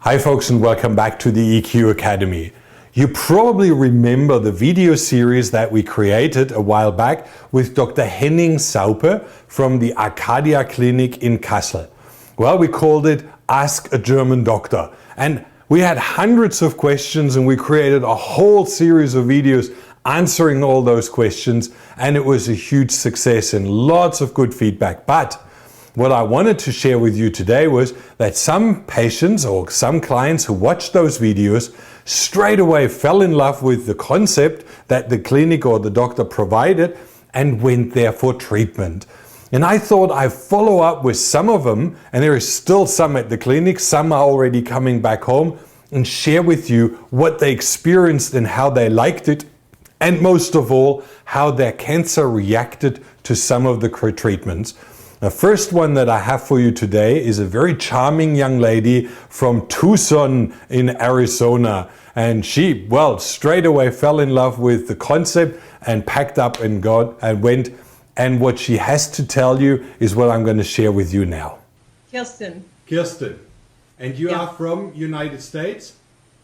Hi folks, and welcome back to the EQ Academy. You probably remember the video series that we created a while back with Dr. Henning Saupe from the Arcadia Clinic in Kassel. Well, we called it Ask a German Doctor, and we had hundreds of questions and we created a whole series of videos answering all those questions, and it was a huge success and lots of good feedback. But what I wanted to share with you today was that some patients or some clients who watched those videos straight away fell in love with the concept that the clinic or the doctor provided and went there for treatment. And I thought I'd follow up with some of them, and there is still some at the clinic, some are already coming back home, and share with you what they experienced and how they liked it, and most of all, how their cancer reacted to some of the treatments. The first one that I have for you today is a very charming young lady from Tucson in Arizona. And she, well, straight away fell in love with the concept and packed up and went. And what she has to tell you is what I'm going to share with you now. Kirsten. Kirsten. And you are from United States?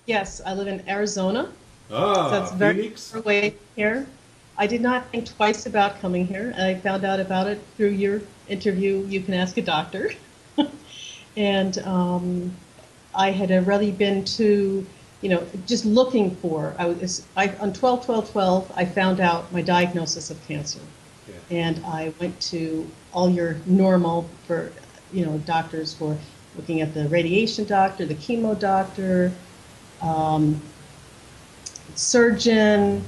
Yes, I live in Arizona. Ah, so it's very Phoenix? far away here. I did not think twice about coming here. I found out about it through your interview, You Can Ask a Doctor. And I had already been to, just looking for, on 12/12/12, I found out my diagnosis of cancer. Yeah. And I went to all your normal for, doctors for looking at the radiation doctor, the chemo doctor, surgeon,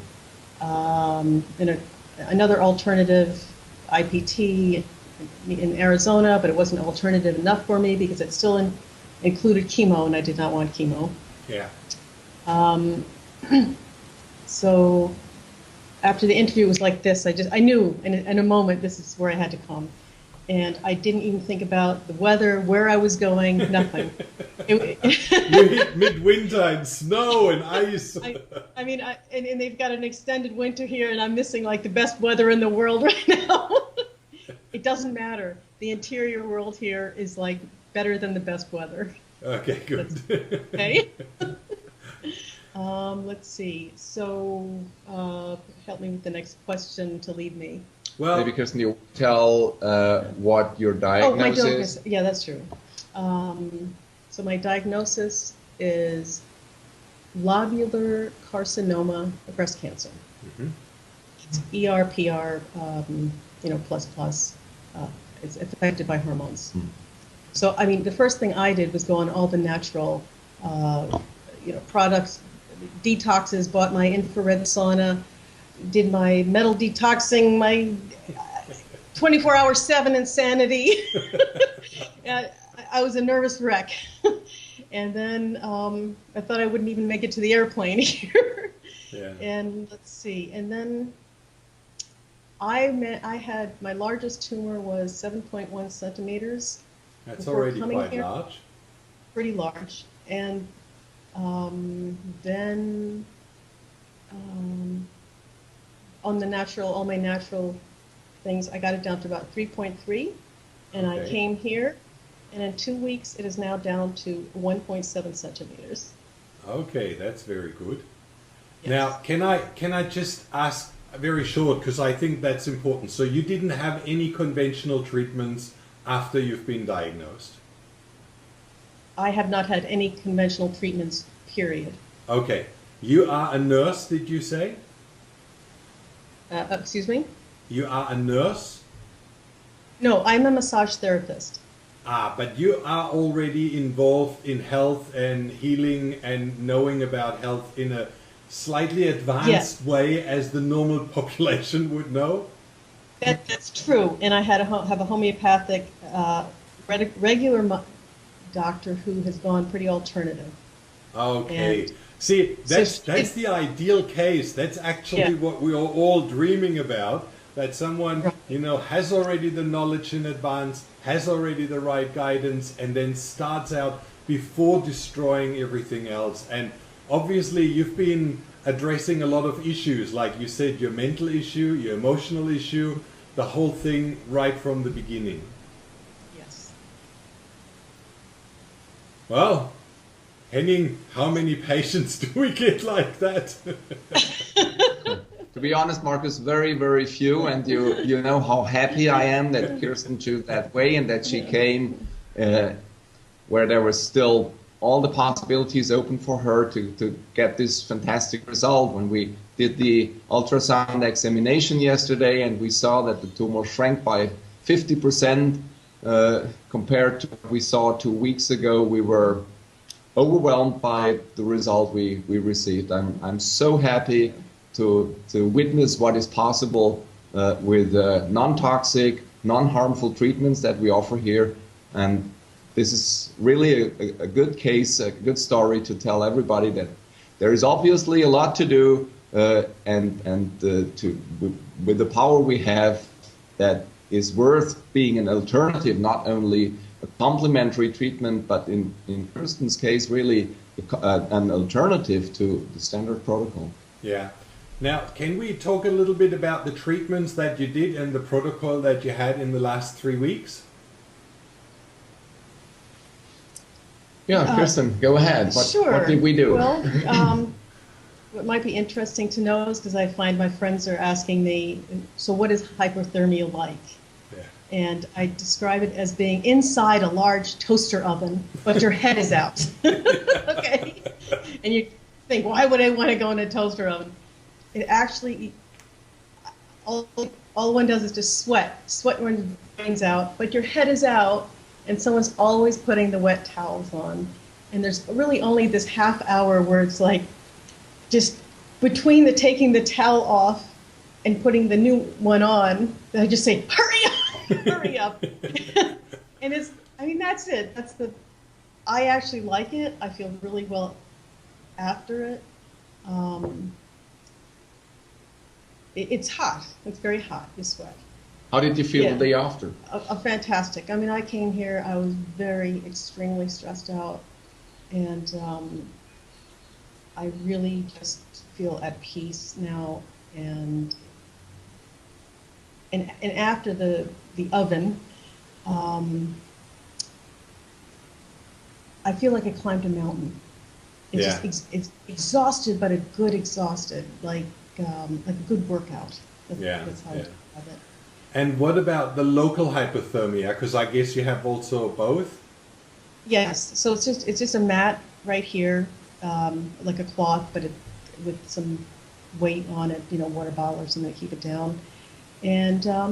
another alternative, IPT in Arizona, but it wasn't alternative enough for me because it still included chemo, and I did not want chemo. Yeah. So after the interview was like this, I knew in a moment this is where I had to come. And I didn't even think about the weather, where I was going, nothing. You hit midwinter and snow and ice. And they've got an extended winter here, and I'm missing like the best weather in the world right now. It doesn't matter. The interior world here is like better than the best weather. Okay, good. Okay. Let's see. So help me with the next question to lead me. Well, maybe Kirsten, you tell what your diagnosis is. Yeah, that's true. So my diagnosis is lobular carcinoma of breast cancer. Mm-hmm. It's ER/PR, plus. It's affected by hormones. Mm. So, the first thing I did was go on all the natural, products, detoxes, bought my infrared sauna, did my metal detoxing, my 24/7 insanity. I was a nervous wreck. And then I thought I wouldn't even make it to the airplane here. Yeah. And let's see. And then I had, my largest tumor was 7.1 centimeters. That's already quite large. Pretty large. And then on the natural, all my natural things, I got it down to about 3.3. And okay. I came here, and in 2 weeks, it is now down to 1.7 centimeters. Okay, that's very good. Yes. Now, can I just ask very short, because I think that's important. So you didn't have any conventional treatments after you've been diagnosed? I have not had any conventional treatments, period. Okay. You are a nurse, did you say? Excuse me? You are a nurse? No, I'm a massage therapist. But you are already involved in health and healing and knowing about health in a slightly advanced way as the normal population would know? That's true. And I have a homeopathic regular doctor who has gone pretty alternative. Okay. And see, that's the ideal case. That's actually what we are all dreaming about. That someone, has already the knowledge in advance, has already the right guidance, and then starts out before destroying everything else. And obviously, you've been addressing a lot of issues, like you said, your mental issue, your emotional issue, the whole thing right from the beginning. Yes. Well, Henning, how many patients do we get like that? To be honest, Marcus, very, very few, and you know how happy I am that Kirsten chose that way and that she came where there was still all the possibilities open for her to get this fantastic result. When we did the ultrasound examination yesterday and we saw that the tumor shrank by 50% compared to what we saw 2 weeks ago, we were overwhelmed by the result we received. I'm so happy to witness what is possible with non-toxic, non-harmful treatments that we offer here. And this is really a good case, a good story to tell everybody that there is obviously a lot to do, with the power we have, that is worth being an alternative, not only a complementary treatment, but in Kirsten's case, really an alternative to the standard protocol. Yeah. Now, can we talk a little bit about the treatments that you did and the protocol that you had in the last 3 weeks? Yeah, Kirsten, go ahead. Sure. What did we do? Well, what might be interesting to know is because I find my friends are asking me, so what is hyperthermia like? Yeah. And I describe it as being inside a large toaster oven, but your head is out. Okay? And you think, why would I want to go in a toaster oven? It actually, all one does is just sweat when the brain's out, but your head is out, and someone's always putting the wet towels on. And there's really only this half hour where it's like, just between the taking the towel off and putting the new one on, I just say, hurry up, hurry up. And that's it. I actually like it. I feel really well after it. It's hot. It's very hot. You sweat. How did you feel the day after? Fantastic. I mean, I came here, I was extremely stressed out, and I really just feel at peace now. And after the oven, I feel like I climbed a mountain. It's exhausted, but a good exhausted, like a good workout. That's how I describe it. And what about the local hypothermia? Because I guess you have also both? Yes, so it's just a mat right here, like a cloth, but with some weight on it, water bottle or something to keep it down. And I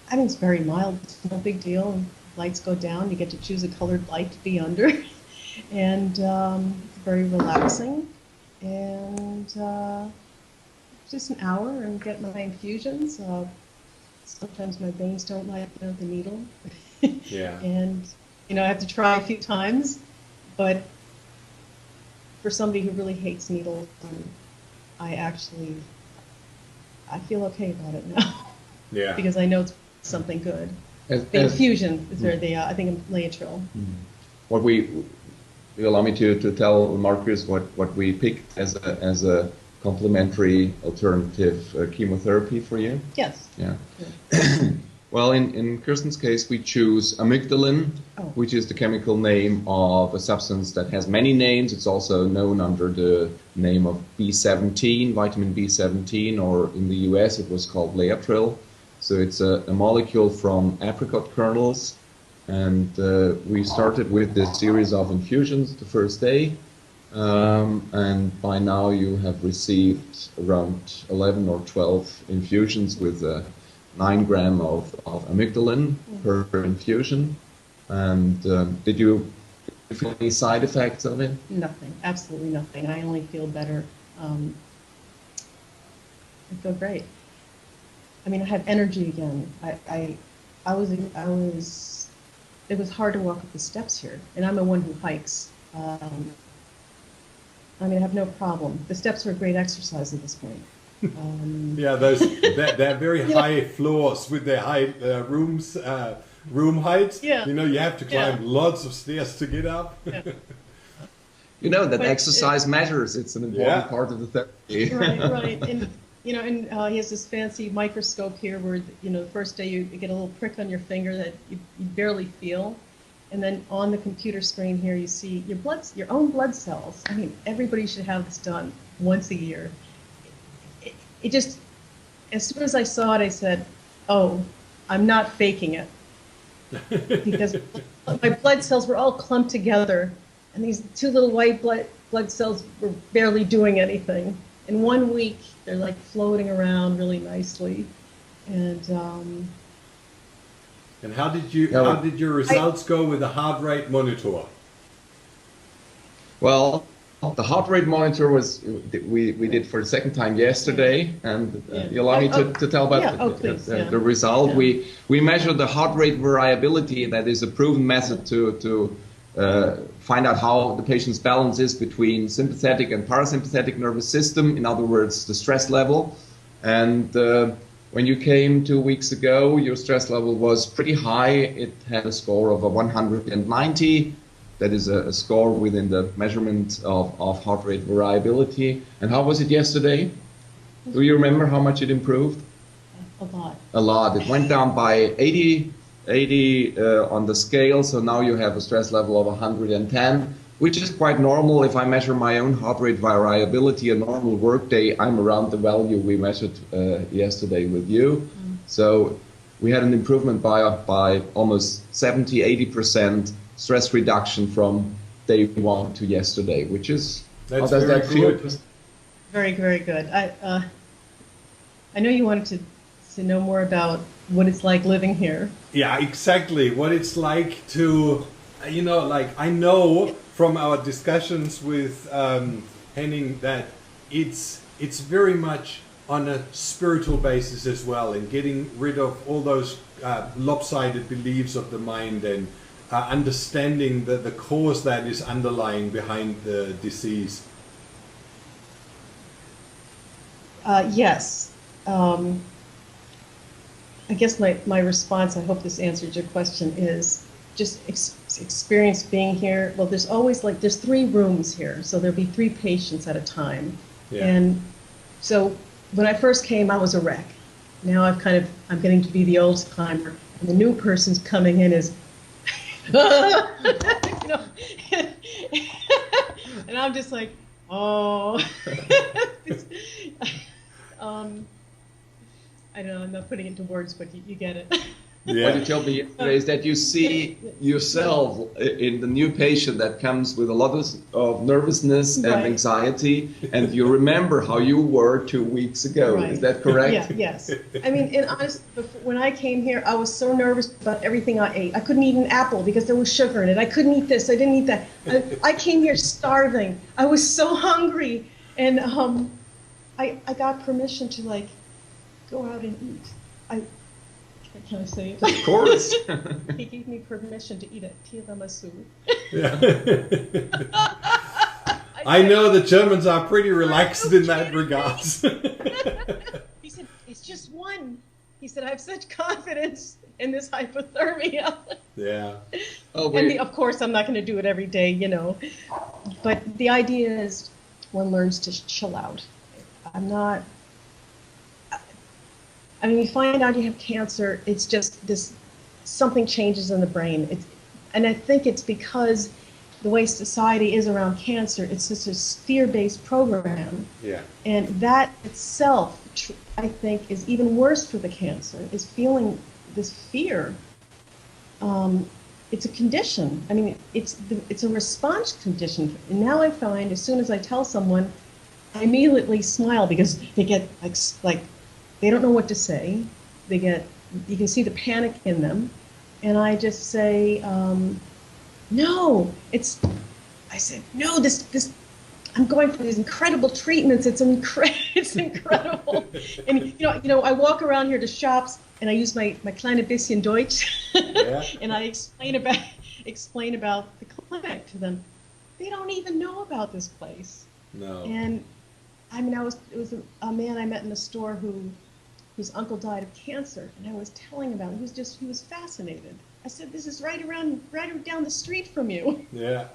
think it's very mild. It's no big deal. And lights go down. You get to choose a colored light to be under, and it's very relaxing. And just an hour and get my infusions. Sometimes my veins don't like the needle. Yeah. And I have to try a few times, but for somebody who really hates needles, I feel okay about it now. Yeah. Because I know it's something good. The infusion is where I think Laetrile. What you allow me to tell Marcus what we picked as a complementary alternative chemotherapy for you? Yes. Yeah. Well, in Kirsten's case, we choose amygdalin, which is the chemical name of a substance that has many names. It's also known under the name of B17, vitamin B17, or in the US it was called Laetrile. So it's a molecule from apricot kernels. And we started with this series of infusions the first day. And by now you have received around 11 or 12 infusions with 9 gram of amygdalin per infusion. And did you feel any side effects of it? Nothing, absolutely nothing. I only feel better. I feel great. I mean, I have energy again. It was hard to walk up the steps here, and I'm the one who hikes. I have no problem. The steps are a great exercise at this point. Yeah, they're very high floors with their high room heights. Yeah. You have to climb lots of stairs to get up. Yeah. That exercise matters. It's an important part of the therapy. Right. And he has this fancy microscope here where the first day you get a little prick on your finger that you barely feel, And then on the computer screen here, you see your own blood cells. I mean, everybody should have this done once a year. It just, as soon as I saw it, I said, oh, I'm not faking it. Because my blood cells were all clumped together, and these two little white blood cells were barely doing anything. In 1 week, they're like floating around really nicely. And how did your results go with the heart rate monitor? Well, the heart rate monitor was we did for the second time yesterday, and you allow me to tell about the result. Yeah. We measured the heart rate variability. That is a proven method to find out how the patient's balance is between sympathetic and parasympathetic nervous system. In other words, the stress level. And when you came 2 weeks ago, your stress level was pretty high. It had a score of a 190. That is a score within the measurement of heart rate variability. And how was it yesterday? Do you remember how much it improved? A lot. A lot. It went down by 80 on the scale, so now you have a stress level of 110, which is quite normal. If I measure my own heart rate variability, a normal workday, I'm around the value we measured yesterday with you. So we had an improvement by almost 70–80% stress reduction from day 1 to yesterday, which is, that's how does very that feel? good. Very, very good. I know you wanted to know more about what it's like living here. Yeah, exactly. What it's like to, like I know from our discussions with Henning that it's very much on a spiritual basis as well, and getting rid of all those lopsided beliefs of the mind, and understanding the cause that is underlying behind the disease. Yes. I guess my response, I hope this answered your question, is just experience being here. Well, there's 3 rooms here, so there'll be 3 patients at a time. Yeah. And so when I first came, I was a wreck. Now I'm getting to be the old timer, and the new person's coming in as, and I'm just like, oh. I know I'm not putting it into words, but you get it. Yeah. What you told me yesterday is that you see yourself in the new patient that comes with a lot of nervousness and anxiety, and you remember how you were 2 weeks ago. Right. Is that correct? Yeah, yes. I mean, and honestly, when I came here, I was so nervous about everything I ate. I couldn't eat an apple because there was sugar in it. I couldn't eat this. I didn't eat that. I came here starving. I was so hungry, and I got permission to go out and eat. Can I say it? Of course. He gave me permission to eat a tiramisu. Yeah. I know the Germans are pretty relaxed in that regard. He said, it's just one. He said, I have such confidence in this hypothermia. Yeah. Oh, and of course, I'm not going to do it every day, But the idea is one learns to chill out. You find out you have cancer, it's just something changes in the brain. And I think it's because the way society is around cancer, it's just a fear-based program. Yeah. And that itself, I think, is even worse for the cancer, is feeling this fear. It's a condition. I mean, it's a response condition. And now I find as soon as I tell someone, I immediately smile because they get like they don't know what to say. You can see the panic in them. And I just say, no, I said, no, this, I'm going for these incredible treatments. It's incredible. And, I walk around here to shops and I use my kleine bisschen Deutsch. Yeah. And I explain about the clinic to them. They don't even know about this place. No. And it was a man I met in the store whose uncle died of cancer, and I was telling about it. He was fascinated. I said, this is right down the street from you. Yeah.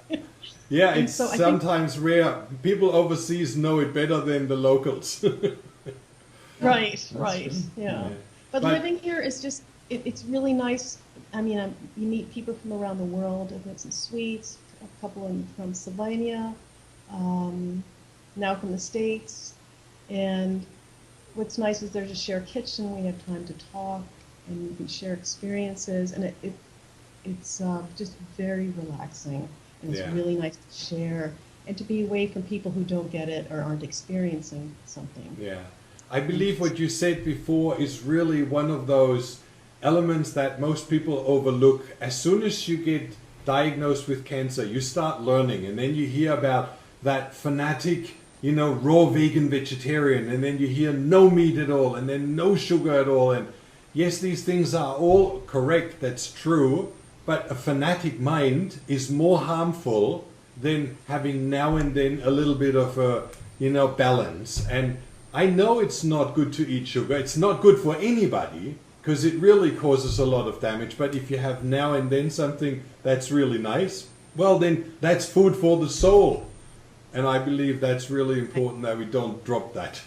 Yeah, it's so sometimes rare. People overseas know it better than the locals. Right. Yeah. But living here is just, it's really nice. I mean, you meet people from around the world. I've met some Swedes, a couple from Slovenia, now from the States. And what's nice is there's a shared kitchen. We have time to talk, and you can share experiences. And it's just very relaxing. And it's really nice to share and to be away from people who don't get it or aren't experiencing something. Yeah. I believe what you said before is really one of those elements that most people overlook. As soon as you get diagnosed with cancer, you start learning, and then you hear about that fanatic, raw vegan vegetarian, and then you hear no meat at all, and then no sugar at all. And yes, these things are all correct, that's true, but a fanatic mind is more harmful than having now and then a little bit of a, balance. And I know it's not good to eat sugar. It's not good for anybody because it really causes a lot of damage. But if you have now and then something that's really nice, well, then that's food for the soul. And I believe that's really important that we don't drop that.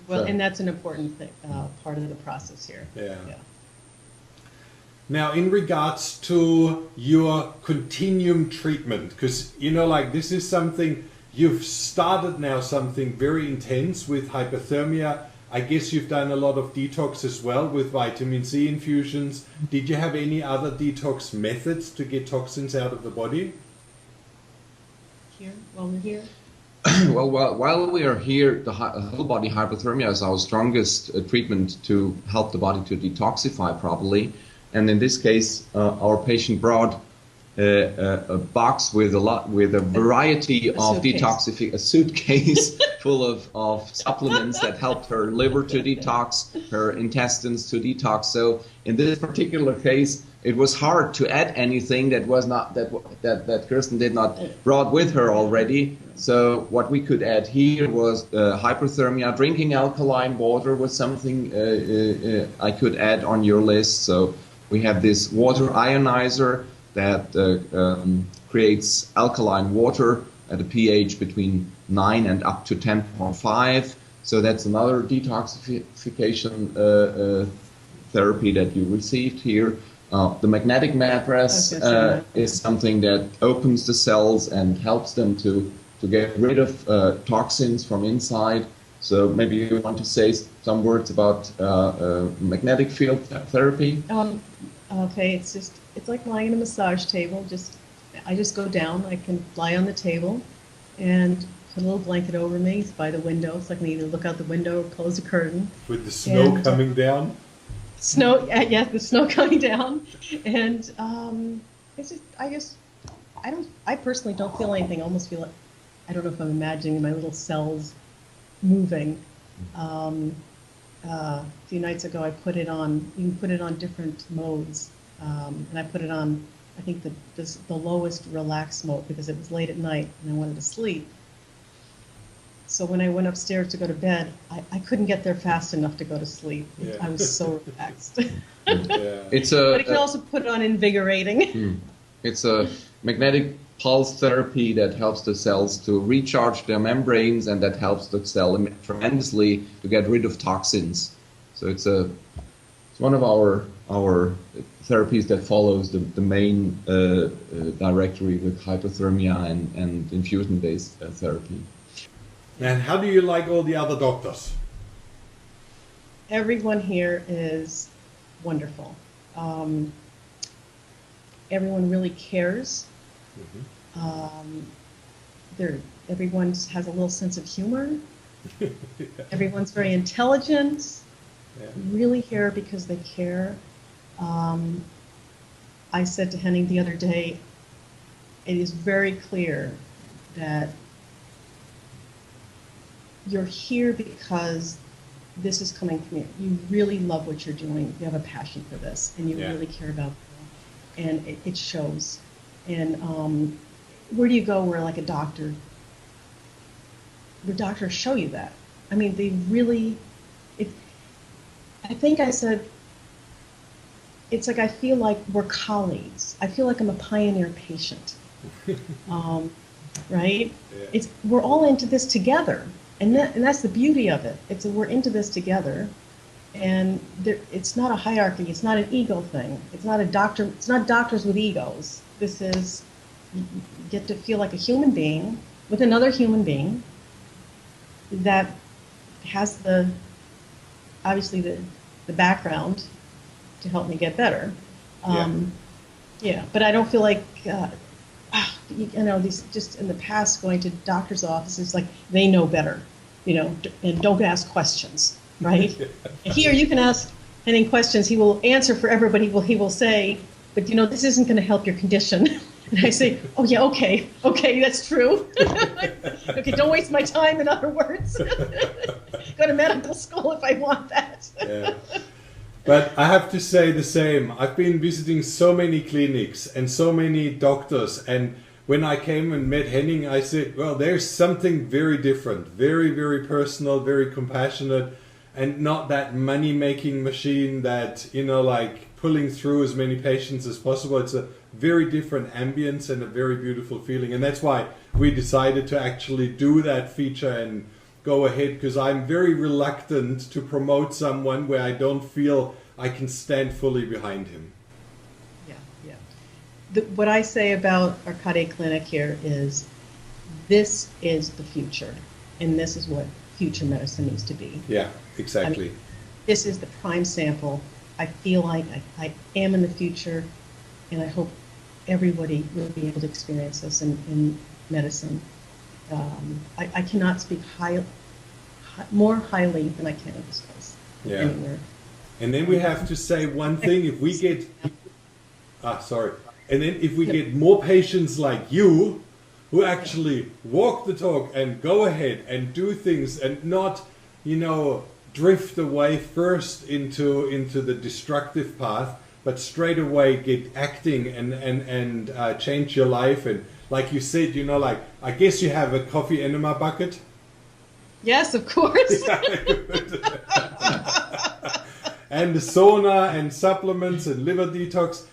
Well, and that's an important thing, part of the process here. Yeah. Now, in regards to your continuum treatment, because, this is something, you've started now something very intense with hyperthermia. I guess you've done a lot of detox as well with vitamin C infusions. Did you have any other detox methods to get toxins out of the body? Here, while we're here? Well, while we are here, the whole body hyperthermia is our strongest treatment to help the body to detoxify properly. And in this case, our patient brought a box with a variety of a suitcase full of supplements that helped her liver to detox, her intestines to detox. So in this particular case, it was hard to add anything that was not that Kirsten did not brought with her already. So what we could add here was hyperthermia. Drinking alkaline water was something I could add on your list. So we have this water ionizer that creates alkaline water at a pH between 9 and up to 10.5. So that's another detoxification therapy that you received here. The magnetic mattress is something that opens the cells and helps them to get rid of toxins from inside. So maybe you want to say some words about magnetic field therapy? Okay, it's like lying on a massage table. I just go down. I can lie on the table and put a little blanket over me. It's by the window, so I can either look out the window or close the curtain. With the snow coming down? Snow, yeah, the snow coming down. And I personally don't feel anything. I almost feel like, I don't know if I'm imagining my little cells moving. A few nights ago, I put it on. You can put it on different modes, and I put it on. I think the lowest relaxed mode because it was late at night and I wanted to sleep. So when I went upstairs to go to bed, I couldn't get there fast enough to go to sleep. Yeah. I was so relaxed. But you can also put it on invigorating. It's a magnetic pulse therapy that helps the cells to recharge their membranes, and that helps the cell tremendously to get rid of toxins. So it's one of our therapies that follows the main directory with hyperthermia and infusion-based therapy. And how do you like all the other doctors? Everyone here is wonderful. Everyone really cares. Everyone has a little sense of humor. Yeah. Everyone's very intelligent. Yeah. Really here because they care. I said to Henning the other day, it is very clear that you're here because this is coming from you. You really love what you're doing. You have a passion for this, and you really care about it. And it shows. And where do you go where like a doctor, the doctors show you that? I mean, they really, I think I said, it's like I feel like we're colleagues. I feel like I'm a pioneer patient, right? Yeah. We're all into this together, and that's the beauty of it. We're into this together, And it's not a hierarchy. It's not an ego thing. It's not a doctor. It's not doctors with egos. This is you get to feel like a human being with another human being that has obviously the background to help me get better. Yeah, but I don't feel like these just in the past going to doctors' offices like they know better, and don't ask questions. Right? Here you can ask any questions. He will answer for everybody. He will say, but this isn't going to help your condition. And I say, oh yeah, okay, that's true. Okay, don't waste my time. In other words, go to medical school if I want that. Yeah. But I have to say the same. I've been visiting so many clinics and so many doctors, and when I came and met Henning, I said, well, there's something very different, very, very personal, very compassionate. And not that money-making machine that, like pulling through as many patients as possible. It's a very different ambience and a very beautiful feeling. And that's why we decided to actually do that feature and go ahead, because I'm very reluctant to promote someone where I don't feel I can stand fully behind him. Yeah. What I say about Arcadia Clinic here is this is the future, and this is what future medicine needs to be. Yeah, exactly. I mean, this is the prime sample. I feel like I am in the future, and I hope everybody will be able to experience this in medicine. I cannot speak more highly than I can of this place. Yeah. Anywhere. And then we have to say one thing: if we get, and then if we get more patients like you, who actually walk the talk and go ahead and do things and not, drift away first into the destructive path, but straight away get acting and change your life. And like you said, I guess you have a coffee enema bucket. Yes, of course. And the sauna and supplements and liver detox.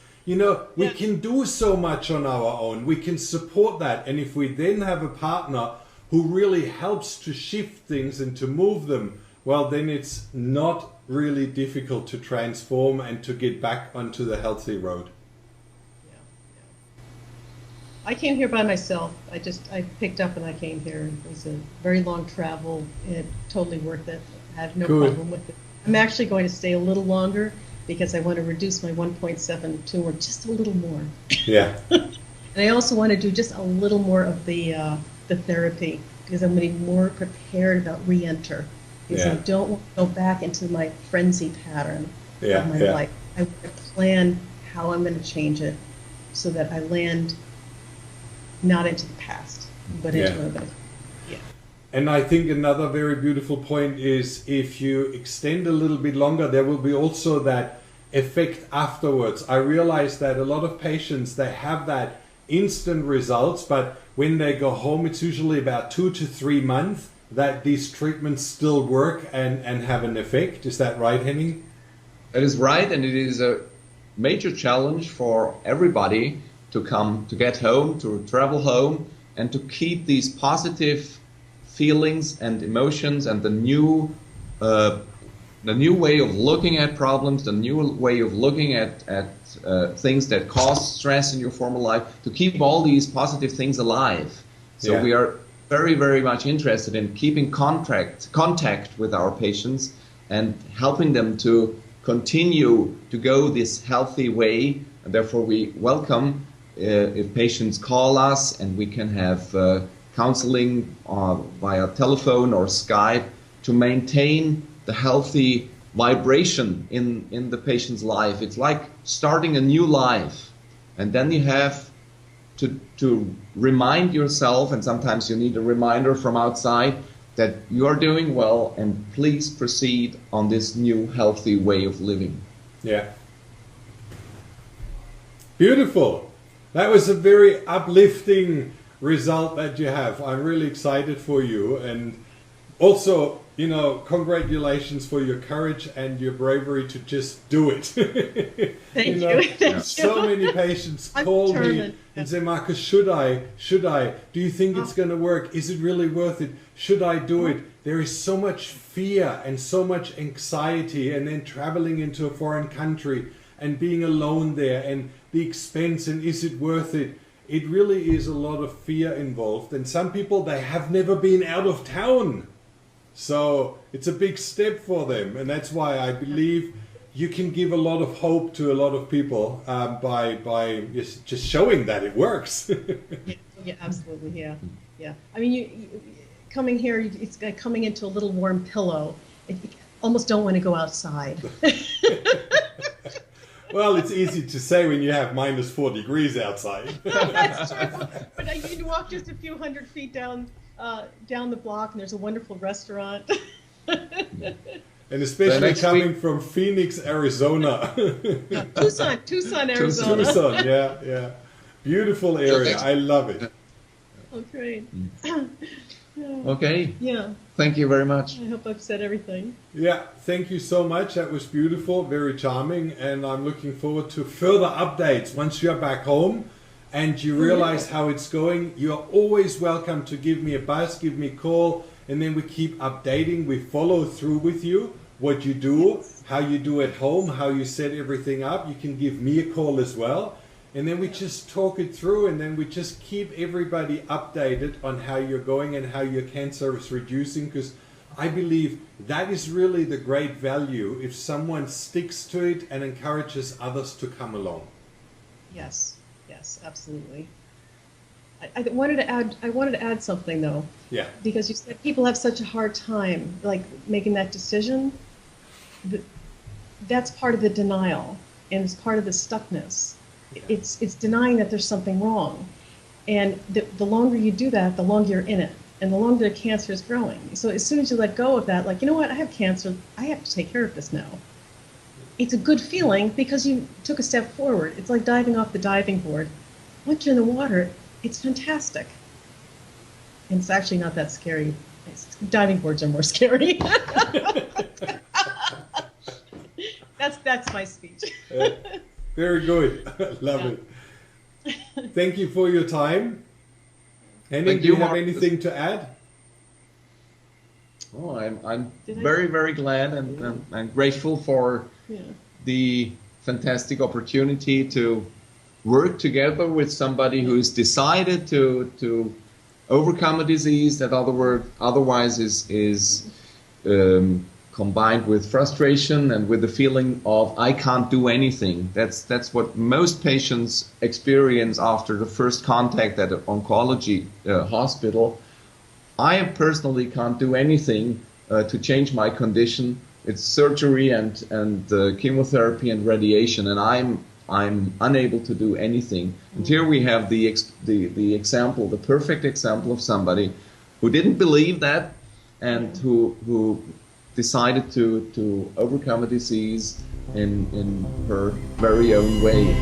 We can do so much on our own. We can support that. And if we then have a partner who really helps to shift things and to move them, well, then it's not really difficult to transform and to get back onto the healthy road. I came here by myself. I picked up and I came here. It was a very long travel. It totally worth it. I have no problem with it. I'm actually going to stay a little longer because I want to reduce my 1.7 tumor just a little more. Yeah. And I also want to do just a little more of the therapy because I'm going to be more prepared about re-enter. Because I don't want to go back into my frenzy pattern of my life. I want to plan how I'm going to change it so that I land not into the past, but into what I'm going to. And I think another very beautiful point is if you extend a little bit longer, there will be also that effect afterwards. I realize that a lot of patients, they have that instant results, but when they go home, it's usually about 2 to 3 months that these treatments still work and have an effect. Is that right, Henning? That is right, and it is a major challenge for everybody to get home, to travel home, and to keep these positive feelings and emotions and the new way of looking at problems, the new way of looking at things that cause stress in your former life, to keep all these positive things alive. So we are very, very much interested in keeping contact with our patients and helping them to continue to go this healthy way. And therefore we welcome if patients call us and we can have counseling via telephone or Skype to maintain the healthy vibration in the patient's life. It's like starting a new life, and then you have to remind yourself, and sometimes you need a reminder from outside, that you are doing well and please proceed on this new healthy way of living. Yeah. Beautiful. That was a very uplifting result that you have. I'm really excited for you, and Also, you know, congratulations for your courage and your bravery to just do it. Thank you know, you. Thank you. so many patients I'm call me determined. and say, Marcus, should I? Should I? Do you think it's going to work? Is it really worth it? Should I do it? There is so much fear and so much anxiety, and then traveling into a foreign country and being alone there and the expense, and is it worth it? It really is a lot of fear involved. And some people, they have never been out of town. So it's a big step for them. And that's why I believe you can give a lot of hope to a lot of people by just showing that it works. Yeah, absolutely. Yeah. Yeah. I mean, you coming here, it's like coming into a little warm pillow. You almost don't want to go outside. Well, it's easy to say when you have minus 4 degrees outside. That's true. But you can walk just a few hundred feet down the block, and there's a wonderful restaurant. And especially coming from Phoenix, Arizona. Tucson, Arizona. Tucson, yeah. Beautiful area. I love it. Oh, great. Okay. Yeah. Thank you very much. I hope I've said everything. Yeah, thank you so much. That was beautiful, very charming, and I'm looking forward to further updates once you're back home and you realize how it's going. You're always welcome to give me a buzz, give me a call, and then we keep updating. We follow through with you, what you do, how you do at home, how you set everything up. You can give me a call as well. And then we just talk it through, and then we just keep everybody updated on how you're going and how your cancer is reducing, because I believe that is really the great value if someone sticks to it and encourages others to come along. Yes, absolutely. I wanted to add something though. Yeah. Because you said people have such a hard time like making that decision. That's part of the denial, and it's part of the stuckness. It's denying that there's something wrong, and the longer you do that, the longer you're in it, and the longer the cancer is growing. So as soon as you let go of that, like, you know what, I have cancer, I have to take care of this now. It's a good feeling because you took a step forward. It's like diving off the diving board. Once you're in the water, it's fantastic, and it's actually not that scary. Diving boards are more scary. That's my speech. Very good. Love it. Thank you for your time. Henning, do you have anything to add? Oh, I'm very, very glad and grateful for the fantastic opportunity to work together with somebody who's decided to overcome a disease that otherwise is combined with frustration and with the feeling of I can't do anything. That's what most patients experience after the first contact at an oncology hospital. I personally can't do anything to change my condition. It's surgery and chemotherapy and radiation, and I'm unable to do anything. And here we have the example, the perfect example of somebody who didn't believe that, and who decided to overcome a disease in her very own way.